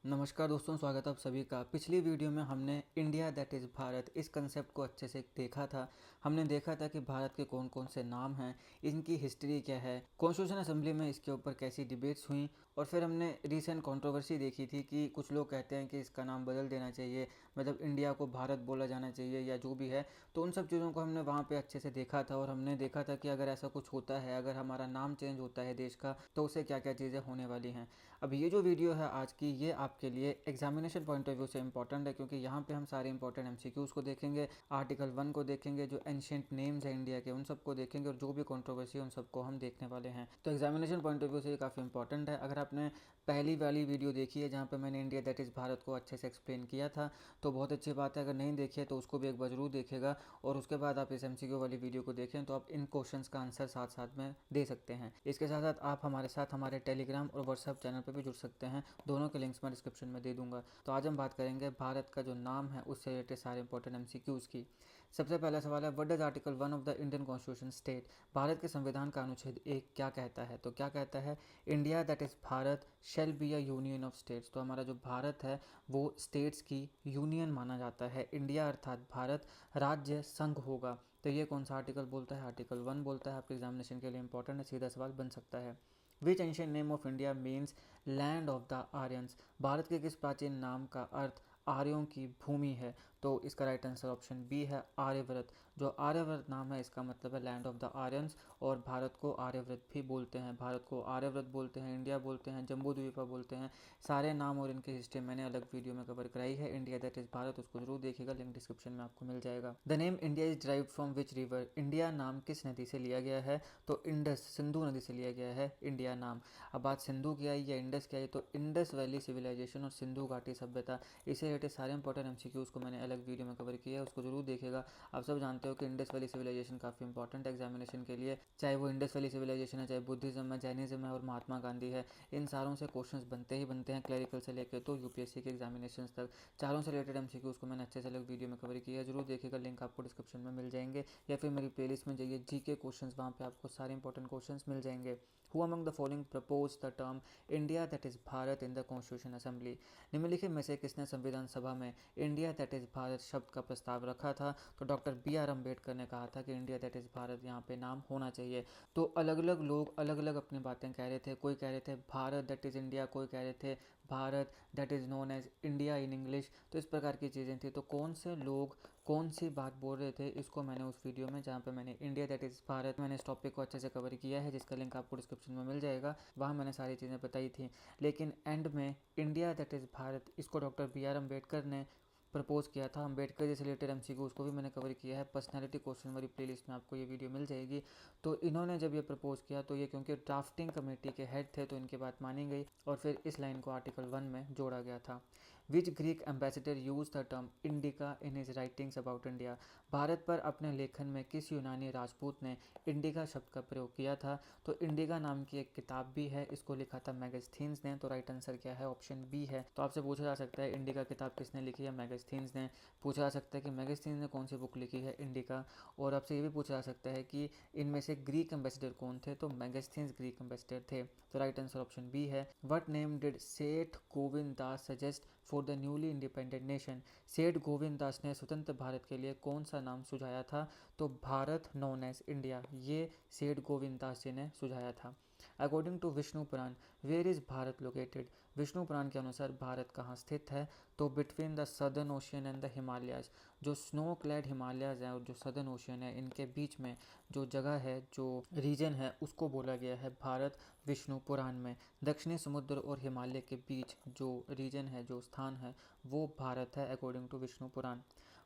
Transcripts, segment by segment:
नमस्कार दोस्तों, स्वागत है आप सभी का। पिछली वीडियो में हमने इंडिया दैट इज़ भारत इस कंसेप्ट को अच्छे से देखा था। हमने देखा था कि भारत के कौन कौन से नाम हैं, इनकी हिस्ट्री क्या है, कॉन्स्टिट्यूशन असेंबली में इसके ऊपर कैसी डिबेट्स हुई, और फिर हमने रीसेंट कंट्रोवर्सी देखी थी कि कुछ लोग कहते हैं कि इसका नाम बदल देना चाहिए, मतलब इंडिया को भारत बोला जाना चाहिए या जो भी है। तो उन सब चीज़ों को हमने वहाँ पर अच्छे से देखा था और हमने देखा था कि अगर ऐसा कुछ होता है, अगर हमारा नाम चेंज होता है देश का, तो उससे क्या क्या चीज़ें होने वाली हैं। अब ये जो वीडियो है आज की, ये आपके लिए एग्जामिनेशन पॉइंट ऑफ व्यू से इंपॉर्टेंट है, क्योंकि यहाँ पे हम सारे इंपॉर्टेंट एमसीक्यूज़ को देखेंगे, आर्टिकल 1 को देखेंगे, जो एंशिएंट नेम्स हैं इंडिया के उन सबको देखेंगे, और जो भी कंट्रोवर्सी है उन सबको हम देखने वाले हैं। तो एग्जामिनेशन पॉइंट ऑफ व्यू से ये काफ़ी इंपॉर्टेंट है। अगर आपने पहली वाली वीडियो देखी है जहाँ पर मैंने इंडिया दैट इज़ भारत को अच्छे से एक्सप्लेन किया था, तो बहुत अच्छी बात है। अगर नहीं देखी है तो उसको भी एक बार जरूर देखेगा, और उसके बाद आप इस एमसीक्यू वाली वीडियो को देखें तो आप इन क्वेश्चंस का आंसर साथ साथ में दे सकते हैं। इसके साथ साथ आप हमारे साथ हमारे टेलीग्राम और व्हाट्सएप चैनल पर भी जुड़ सकते हैं, दोनों के लिंक्स मैं डिस्क्रिप्शन में दे दूंगा। तो आज हम बात करेंगे भारत का जो नाम है उससे रिलेटेड सारे इंपॉर्टेंट एमसीक्यूज़ की। सबसे पहला सवाल है, what does article 1 of the Indian constitution state. Bharat के संविधान का अनुच्छेद 1 क्या कहता है? तो क्या कहता है, India that is Bharat shall be a union of states. तो हमारा जो भारत है वो स्टेट्स की यूनियन माना जाता है। इंडिया अर्थात भारत राज्य संघ होगा। तो ये कौन सा आर्टिकल बोलता है? आर्टिकल 1 बोलता है। आपके एग्जामिनेशन के लिए इंपॉर्टेंट है, सीधा सवाल बन सकता है। Which ancient name of India means land of the Aryans. भारत के किस प्राचीन नाम का अर्थ आर्यों की भूमि है? तो इसका राइट आंसर ऑप्शन बी है, आर्यव्रत। जो आर्यव्रत नाम है इसका मतलब है लैंड ऑफ द आर्यंस, और भारत को आर्यव्रत भी बोलते हैं। भारत को आर्यव्रत बोलते हैं, इंडिया बोलते हैं, जम्बू द्वीपा बोलते हैं। सारे नाम और इनकी हिस्ट्री मैंने अलग वीडियो में कवर कराई है। इंडिया दैट इज भारत, उसको जरूर देखिएगा, लिंक डिस्क्रिप्शन में आपको मिल जाएगा। The name India is derived from which river. India नाम किस नदी से लिया गया है? तो इंडस, सिंधु नदी से लिया गया है इंडिया नाम। अब बात सिंधु की आई या इंडस की आई, तो इंडस वैली सिविलाइजेशन और सिंधु घाटी सभ्यता, इससे रिलेटेड सारे इंपॉर्टेंट एमसीक्यूज़ को मैंने अलग वीडियो में कवर किया है, उसको जरूर देखेगा। आप सब जानते हो कि इंडस वैली सिविलाइजेशन काफ़ी इंपॉर्टेंट है एग्जामिनेशन के लिए, चाहे वो इंडस वैली सिविलाइजेशन है, चाहे बुद्धिज्म है, जैनिज्म है और महात्मा गांधी है। इन सारों से क्वेश्चंस बनते ही बनते हैं, क्लरिकल से लेकर तो यूपीएससी के एग्जामिनेशन तक। चारों से रिलेटेड एमसीक्यूज़ को मैंने अच्छे से अलग वीडियो में कवर किया है, जरूर देखिएगा, लिंक आपको डिस्क्रिप्शन में मिल जाएंगे, या फिर मेरी प्लेलिस्ट में जाइए, जीके क्वेश्चंस, वहाँ पे आपको सारे इंपॉर्टेंट क्वेश्चंस मिल जाएंगे। Who among the following propose the term India that is Bharat in the constituent assembly. निम्नलिखित में से किसने संविधान सभा में इंडिया दैट इज भारत शब्द का प्रस्ताव रखा था? तो डॉक्टर बी आर अम्बेडकर ने कहा था कि इंडिया दैट इज भारत यहाँ पे नाम होना चाहिए। तो अलग अलग लोग अलग अलग अपनी बातें कह रहे थे। कोई कह रहे थे भारत दैट इज इंडिया, कोई कह रहे थे Bharat that is known as India in English. तो इस प्रकार की चीज़ें थी। तो कौन से लोग कौन सी बात बोल रहे थे, इसको मैंने उस वीडियो में, जहाँ पे मैंने इंडिया दैट इज़ भारत, मैंने इस टॉपिक को अच्छे से कवर किया है, जिसका लिंक आपको डिस्क्रिप्शन में मिल जाएगा, वहाँ मैंने सारी चीज़ें बताई थी। लेकिन एंड में इंडिया दैट इज़ भारत, इसको डॉक्टर बी आर अम्बेडकर ने प्रपोज किया था। अम्बेडकर जैसे रिलेटेड एमसीक्यू उसको भी मैंने कवर किया है, पर्सनैलिटी क्वेश्चन वाली प्लेलिस्ट में आपको ये वीडियो मिल जाएगी। तो इन्होंने जब ये प्रपोज किया, तो ये क्योंकि ड्राफ्टिंग कमेटी के हेड थे तो इनकी बात मानी गई, और फिर इस लाइन को आर्टिकल 1 में जोड़ा गया था। Which Greek ambassador use the term Indica in his writings about India. भारत पर अपने लेखन में किस यूनानी राजपूत ने इंडिका शब्द का प्रयोग किया था? तो इंडिका नाम की एक किताब भी है, इसको लिखा था मैगस्थीन्स ने। तो राइट आंसर क्या है? ऑप्शन बी है। तो आपसे पूछा जा सकता है इंडिका किताब किसने लिखी है? मैगस्थीन्स ने। पूछा जा सकता है कि मैगस्थीन्स ने कौन सी बुक लिखी है? इंडिका। और आपसे ये भी पूछा जा सकता है कि इनमें से ग्रीक एम्बेसडर कौन थे? तो मैगस्थीन्स ग्रीक एम्बेसडर थे। तो राइट आंसर ऑप्शन बी है। What name did Seth Govind Das suggest for the newly independent nation. Seth Govind दास ने स्वतंत्र भारत के लिए कौन सा नाम सुझाया था? तो भारत नोन एज इंडिया, ये सेठ गोविंद दास जी ने सुझाया था। According to Vishnu Purana, where is Bharat located. Vishnu Purana के अनुसार भारत कहाँ स्थित है? तो between the southern ocean and the Himalayas. जो स्नो क्लैड हिमालयाज हैं और जो सदर्न ओशियन है, इनके बीच में जो जगह है, जो रीजन है, उसको बोला गया है भारत विष्णु पुराण में। दक्षिणी समुद्र और हिमालय के बीच जो रीजन है, जो स्थान है, वो भारत है according to Vishnu Purana.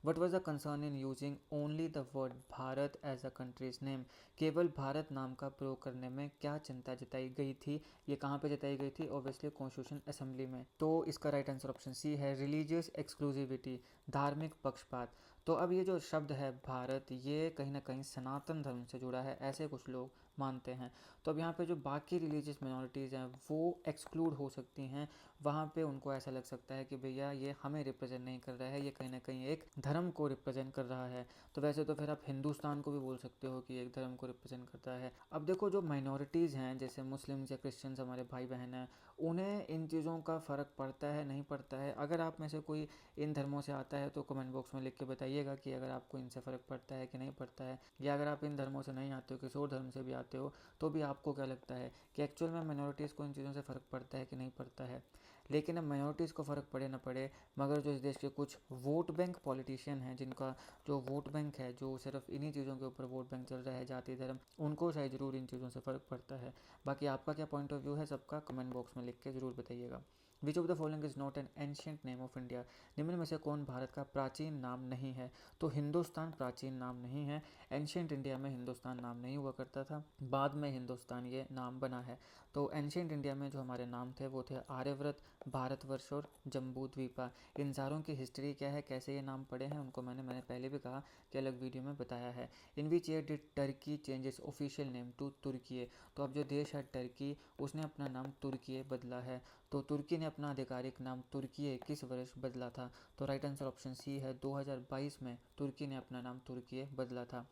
What was the concern in using only the word Bharat as a country's name. केवल भारत नाम का प्रयोग करने में क्या चिंता जताई गई थी? ये कहाँ पे जताई गई थी? ऑब्वियसली कॉन्स्टिट्यूशन असेंबली में। तो इसका राइट आंसर ऑप्शन सी है, रिलीजियस एक्सक्लूसिविटी, धार्मिक पक्षपात। तो अब ये जो शब्द है भारत, ये कहीं ना कहीं सनातन धर्म से जुड़ा है, ऐसे कुछ लोग मानते हैं। तो अब यहाँ पे जो बाकी रिलीजियस मिनॉरिटीज़ हैं वो एक्सक्लूड हो सकती हैं। वहाँ पे उनको ऐसा लग सकता है कि भैया ये हमें रिप्रेजेंट नहीं कर रहा है, ये कहीं ना कहीं एक धर्म को रिप्रेजेंट कर रहा है। तो वैसे तो फिर आप हिंदुस्तान को भी बोल सकते हो कि एक धर्म को रिप्रेजेंट करता है। अब देखो, जो माइनॉरिटीज़ हैं जैसे मुस्लिम या क्रिश्चियंस, हमारे भाई बहन हैं, उन्हें इन चीज़ों का फ़र्क पड़ता है नहीं पड़ता है। अगर आप में से कोई इन धर्मों से आता है तो कमेंट बॉक्स में लिख के बताइएगा कि अगर आपको इनसे फ़र्क पड़ता है कि नहीं पड़ता है, या अगर आप इन धर्मों से नहीं आते हो, किसी और धर्म से भी आते हो, तो भी आपको क्या लगता है कि एक्चुअल में माइनॉरिटीज़ को इन चीज़ों से फ़र्क पड़ता है कि नहीं पड़ता है। लेकिन अब माइनॉरिटीज़ को फ़र्क पड़े ना पड़े, मगर जो इस देश के कुछ वोट बैंक पॉलिटिशियन हैं, जिनका जो वोट बैंक है, जो सिर्फ इन्हीं चीज़ों के ऊपर वोट बैंक चल रहा है, जाति धर्म, उनको शायद ज़रूर इन चीज़ों से फ़र्क पड़ता है। बाकी आपका क्या पॉइंट ऑफ व्यू है सबका कमेंट बॉक्स में लिख के ज़रूर बताइएगा। Which of the following is not an ancient name of India. निम्न में से कौन भारत का प्राचीन नाम नहीं है? तो हिंदुस्तान प्राचीन नाम नहीं है। एंशियंट इंडिया में हिंदुस्तान नाम नहीं हुआ करता था, बाद में हिंदुस्तान ये नाम बना है। तो एंशियंट इंडिया में जो हमारे नाम थे वो थे आर्यव्रत, भारतवर्ष और जम्बू द्वीपा। इन सारों की हिस्ट्री क्या है, कैसे ये नाम पड़े हैं, उनको मैंने पहले भी कहा कि अलग वीडियो में बताया है। In which year did Turkey changes official name to Turkiye. तो अब जो देश है टर्की, उसने अपना नाम तुर्की बदला है। तो तुर्की ने अपना आधिकारिक नाम तुर्की किस वर्ष बदला था? तो राइट आंसर ऑप्शन सी है, 2022 में तुर्की ने अपना नाम तुर्की बदला था।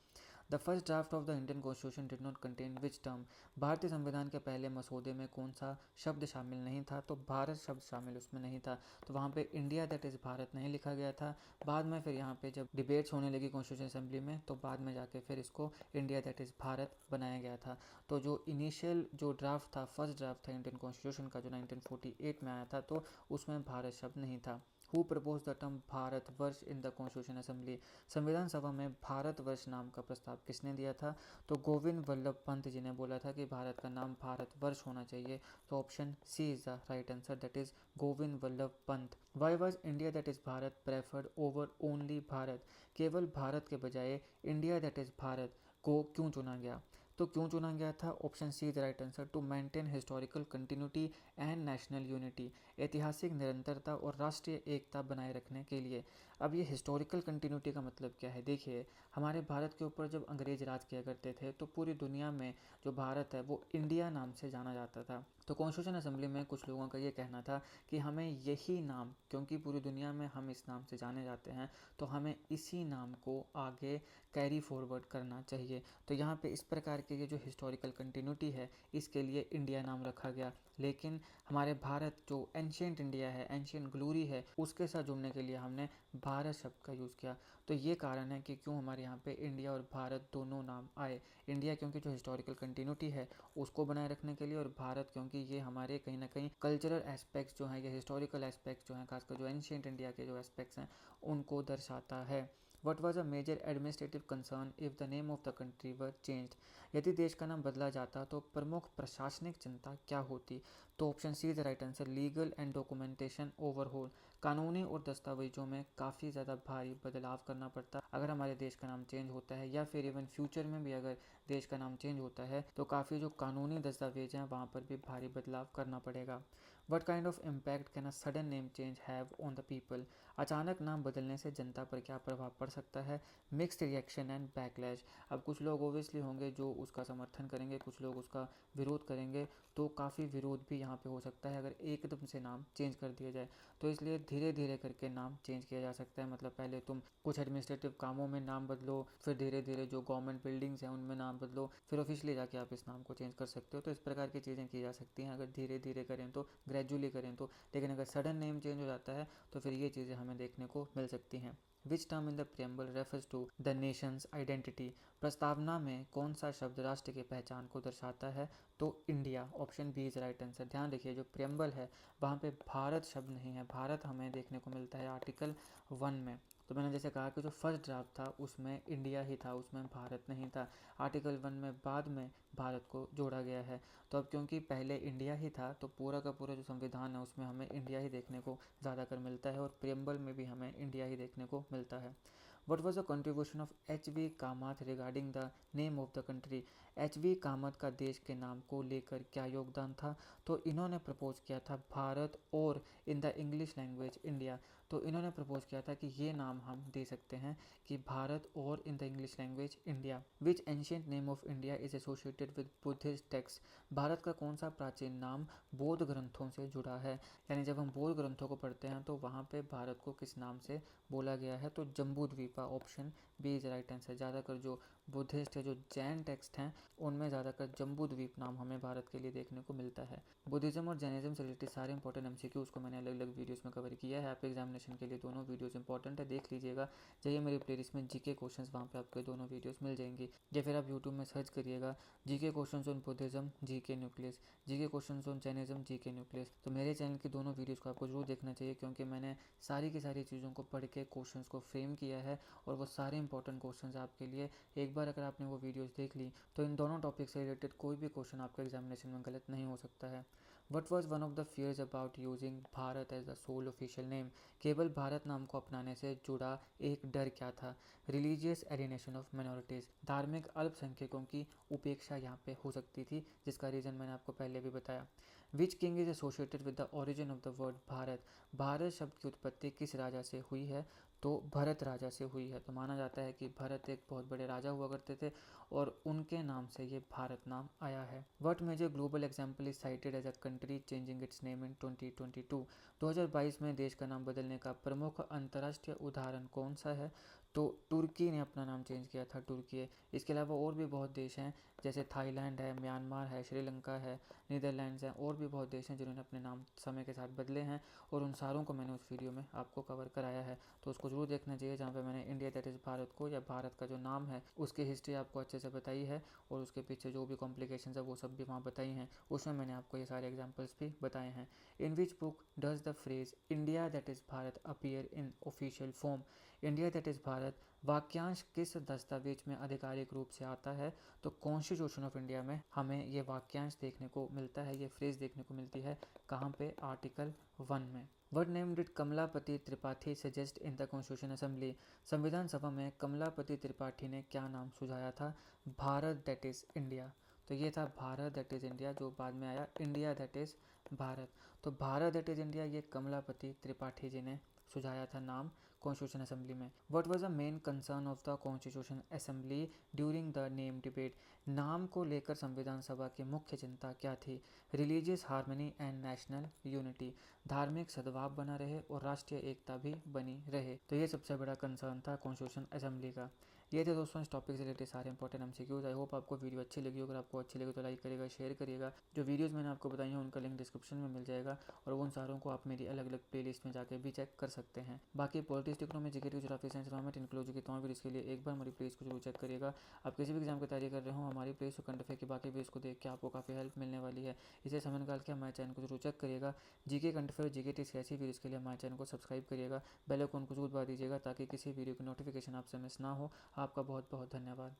The first draft of the Indian constitution did not contain which term. भारतीय संविधान के पहले मसौदे में कौन सा शब्द शामिल नहीं था? तो भारत शब्द शामिल उसमें नहीं था। तो वहाँ पे इंडिया दैट इज़ भारत नहीं लिखा गया था। बाद में फिर यहाँ पे जब डिबेट्स होने लगी कॉन्स्टिट्यूशन असेंबली में, तो बाद में जाके फिर इसको इंडिया दैट इज़ भारत बनाया गया था। तो जो इनिशियल जो ड्राफ्ट था, फर्स्ट ड्राफ्ट था इंडियन कॉन्स्टिट्यूशन का, जो 1948 में आया था, तो उसमें भारत शब्द नहीं था। Who propose the term Bharatvarsh in the constituent assembly. संविधान सभा में भारतवर्ष नाम का प्रस्ताव किसने दिया था? तो गोविंद वल्लभ पंत जी ने बोला था कि भारत का नाम भारतवर्ष होना चाहिए। तो option C is the right answer, that is Govind Vallabh Pant. Why was India that is Bharat preferred over only Bharat. केवल भारत के बजाय इंडिया दैट इज भारत को क्यों चुना गया? तो क्यों चुना गया था? Option C the right answer, to maintain historical continuity and national unity. ऐतिहासिक निरंतरता और राष्ट्रीय एकता बनाए रखने के लिए। अब ये हिस्टोरिकल कंटिन्यूटी का मतलब क्या है? देखिए, हमारे भारत के ऊपर जब अंग्रेज राज किया करते थे, तो पूरी दुनिया में जो भारत है वो इंडिया नाम से जाना जाता था। तो कॉन्स्टिट्यूशन असेंबली में कुछ लोगों का ये कहना था कि हमें यही नाम, क्योंकि पूरी दुनिया में हम इस नाम से जाने जाते हैं, तो हमें इसी नाम को आगे कैरी फॉरवर्ड करना चाहिए। तो यहाँ पे इस प्रकार के ये जो हिस्टोरिकल कंटिन्यूटी है, इसके लिए इंडिया नाम रखा गया। लेकिन हमारे भारत जो एंशियंट इंडिया है, एंशियंट ग्लोरी है, उसके साथ जुड़ने के लिए हमने भारत शब्द का यूज़ किया। तो ये कारण है कि क्यों हमारे यहाँ पे इंडिया और भारत दोनों नाम आए। इंडिया क्योंकि जो हिस्टोरिकल कंटिन्यूटी है उसको बनाए रखने के लिए, और भारत क्योंकि ये हमारे कहीं ना कहीं कल्चरल एस्पेक्ट्स जो हैं, ये हिस्टोरिकल एस्पेक्ट्स जो हैं, खासकर जो एंशियंट इंडिया के जो एस्पेक्ट्स हैं, उनको दर्शाता है। What was a major administrative concern if the name of the country were changed. यदि देश का नाम बदला जाता तो प्रमुख प्रशासनिक चिंता क्या होती? तो option C is the right answer, legal and documentation overhaul. कानूनी और दस्तावेजों में काफ़ी ज़्यादा भारी बदलाव करना पड़ता अगर हमारे देश का नाम चेंज होता है, या फिर इवन फ्यूचर में भी अगर देश का नाम चेंज होता है तो काफ़ी जो कानूनी दस्तावेज हैं वहाँ पर भी भारी बदलाव करना पड़ेगा। What kind of impact can a sudden name change have on the people. अचानक नाम बदलने से जनता पर क्या प्रभाव पड़ सकता है? Mixed reaction and backlash. अब कुछ लोग ओबियसली होंगे जो उसका समर्थन करेंगे, कुछ लोग उसका विरोध करेंगे, तो काफ़ी विरोध भी यहाँ पे हो सकता है अगर एकदम से नाम चेंज कर दिया जाए। तो इसलिए धीरे धीरे करके नाम चेंज किया जा सकता है। मतलब पहले तुम कुछ एडमिनिस्ट्रेटिव कामों में नाम बदलो, फिर धीरे धीरे जो गवर्नमेंट बिल्डिंग्स हैं उनमें नाम बदलो, फिर ऑफिशियली जाके आप इस नाम को चेंज कर सकते हो। तो इस प्रकार की चीज़ें की जा सकती हैं अगर धीरे धीरे करें तो, ग्रेजुअली करें तो। लेकिन अगर सडन नेम चेंज हो जाता है तो फिर ये चीज़ें हमें देखने को मिल सकती हैं। Which term in the preamble refers to the nation's identity. प्रस्तावना में कौन सा शब्द राष्ट्र की पहचान को दर्शाता है? तो India. Option B is right answer. ध्यान देखिए, जो प्रियम्बल है वहाँ पे भारत शब्द नहीं है। भारत हमें देखने को मिलता है आर्टिकल 1 में। तो मैंने जैसे कहा कि जो फर्स्ट ड्राफ्ट था उसमें इंडिया ही था, उसमें भारत नहीं था। आर्टिकल 1 में बाद में भारत को जोड़ा गया है। तो अब क्योंकि पहले इंडिया ही था तो पूरा का पूरा जो संविधान है उसमें हमें इंडिया ही देखने को ज़्यादातर मिलता है, और प्रियम्बल में भी हमें इंडिया ही देखने को मिलता है। What was the contribution of H we Kamat regarding the name of the country. H we Kamat का देश के नाम को लेकर क्या योगदान था? तो इन्होंने प्रपोज किया था भारत और in the English language India. तो इन्होंने प्रपोज किया था कि ये नाम हम दे सकते हैं कि भारत और in the English language India. Which ancient name of India is associated with Buddhist text. Bharat का कौन सा प्राचीन नाम बौद्ध ग्रंथों से जुड़ा है? यानी जब हम बौद्ध ग्रंथों को पढ़ते हैं तो वहाँ पे भारत को किस नाम से बोला गया है? तो Jambu Dvipa. Option B is right answer. ज़्यादातर जो बुद्धिस्ट है, जो जैन टेक्स्ट हैं, उनमें ज़्यादातर जम्बू द्वीप नाम हमें भारत के लिए देखने को मिलता है। बुद्धिज़्म और जैनिज़्म से रिलेटेड सारे इंपॉर्टेंट एमसीक्यूज़ को मैंने अलग अलग वीडियोस में कवर किया है। आपके एग्जामिनेशन के लिए दोनों वीडियोस इंपॉर्टेंट है, देख लीजिएगा। जाइए मेरी प्लेलिस्ट में जीके क्वेश्चंस, वहाँ पे आपको दोनों वीडियोस मिल जाएंगी। या फिर आप यूट्यूब में सर्च करिएगा GK questions on Buddhism GK nucleus, GK questions on Jainism GK nucleus. तो मेरे चैनल की दोनों वीडियोज़ को आपको जरूर देखना चाहिए, क्योंकि मैंने सारी की सारी चीज़ों को पढ़ के क्वेश्चंस को फ्रेम किया है और वो सारे इंपॉर्टेंट क्वेश्चंस आपके लिए। एक बार अगर आपने वो वीडियोस देख ली तो इन दोनों टॉपिक से रिलेटेड कोई भी क्वेश्चन आपके एग्जामिनेशन में गलत नहीं हो सकता है। What was one of the fears about using Bharat as the sole official name? केवल भारत नाम को अपनाने से जुड़ा एक डर क्या था? रिलीजियस एलिनेशन ऑफ माइनॉरिटीज़, धार्मिक अल्पसंख्यकों की उपेक्षा यहाँ पे हो सकती थी, जिसका रीज़न मैंने आपको पहले भी बताया। Which king is associated with the origin of the word Bharat? Bharat शब्द की उत्पत्ति किस राजा से हुई है? तो भरत राजा से हुई है। तो माना जाता है कि भरत एक बहुत बड़े राजा हुआ करते थे और उनके नाम से ये भारत नाम आया है। What major global example is cited as a country changing its name in 2022? 2022 में देश का नाम बदलने का प्रमुख अंतर्राष्ट्रीय उदाहरण कौन सा है? तो तुर्की ने अपना नाम चेंज किया था, तुर्की है। इसके अलावा और भी बहुत देश हैं, जैसे थाईलैंड है, म्यांमार है, श्रीलंका है, नीदरलैंड्स हैं, और भी बहुत देश हैं जिन्होंने अपने नाम समय के साथ बदले हैं, और उन सारों को मैंने उस वीडियो में आपको कवर कराया है। तो उसको जरूर देखना चाहिए, जहाँ पे मैंने इंडिया दैट इज़ भारत को, या भारत का जो नाम है उसकी हिस्ट्री आपको अच्छे से बताई है, और उसके पीछे जो भी कॉम्प्लिकेशन है वो सब भी वहाँ बताई हैं। उसमें मैंने आपको ये सारे एग्जाम्पल्स भी बताए हैं। In which book does the phrase India that is Bharat appear in official form? India that is Bharat वाक्यांश किस दस्तावेज में आधिकारिक रूप से आता है? तो कॉन्स्टिट्यूशन ऑफ इंडिया में हमें ये वाक्यांश देखने को मिलता है, ये फ्रेज देखने को मिलती है। कहाँ पे? आर्टिकल 1 में। What name did Kamlapati Tripathi suggest in the constituent assembly? संविधान सभा में कमलापति त्रिपाठी ने क्या नाम सुझाया था? Bharat that is India. तो ये था भारत दैट इज़ इंडिया, जो बाद में आया इंडिया दैट इज़ भारत। तो भारत दैट इज़ इंडिया ये कमलापति त्रिपाठी जी ने सुझाया था नाम कॉन्स्टिट्यूशन असेंबली में। What was the main concern of the constituent assembly during the name debate? नाम को लेकर संविधान सभा की मुख्य चिंता क्या थी? Religious harmony and national unity, धार्मिक सद्भाव बना रहे और राष्ट्रीय एकता भी बनी रहे। तो ये सबसे बड़ा कंसर्न था कॉन्स्टिट्यूशन असेंबली का। ये थे दोस्तों इस टॉपिक से रिलेटेड सारे इंपॉर्टेंट एमसीक्यूज। आई होप आपको वीडियो अच्छी लगी। अगर आपको अच्छी लगी तो लाइक करिएगा, शेयर करिएगा। जो वीडियोस मैंने आपको बताई हैं उनका लिंक डिस्क्रिप्शन में मिल जाएगा, और उन सारों को आप मेरी अलग अलग प्लेलिस्ट में जाकर भी चेक कर सकते हैं। बाकी politics, economy, GK, geography, science, environment, inclusion के तमाम वीडियोस के लिए एक बार हमारी प्लेलिस्ट को जरूर चेक करिएगा। आप किसी भी एग्जाम की तैयारी कर रहे हो, हमारी प्लेलिस्ट करंट अफेयर की बाकी वीडियोस को देख के आपको काफ़ी हेल्प मिलने वाली है। इसे समय निकाल के हमारे चैनल को जरूर चेक करिएगा। GK current affair, GK tips ऐसी वीडियोस के लिए हमारे चैनल को सब्सक्राइब करिएगा, बेल आइकन को जरूर दबा दीजिएगा ताकि किसी वीडियो की नोटिफिकेशन आपसे मिस ना हो। आपका बहुत बहुत धन्यवाद।